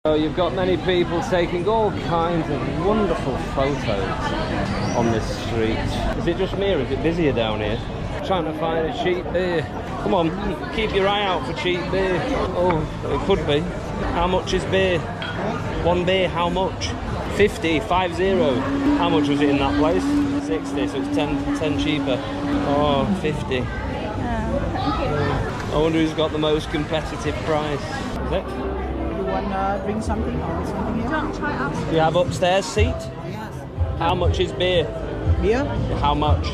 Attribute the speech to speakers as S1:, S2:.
S1: So you've got many people taking all kinds of wonderful photos on this street. Is it just me or is it busier down here? Trying to find a cheap beer. Come on, keep your eye out for cheap beer. Oh, it could be. How much is beer? One beer, how much? 50, 50. How much was it in that place? 60, so it's 10 cheaper. Oh, 50. I wonder who's got the most competitive price. Is it?
S2: Want drink something or something else?
S3: Try upstairs.
S1: Do you have upstairs seat?
S2: Yes.
S1: How much is beer?
S2: Beer?
S1: How much?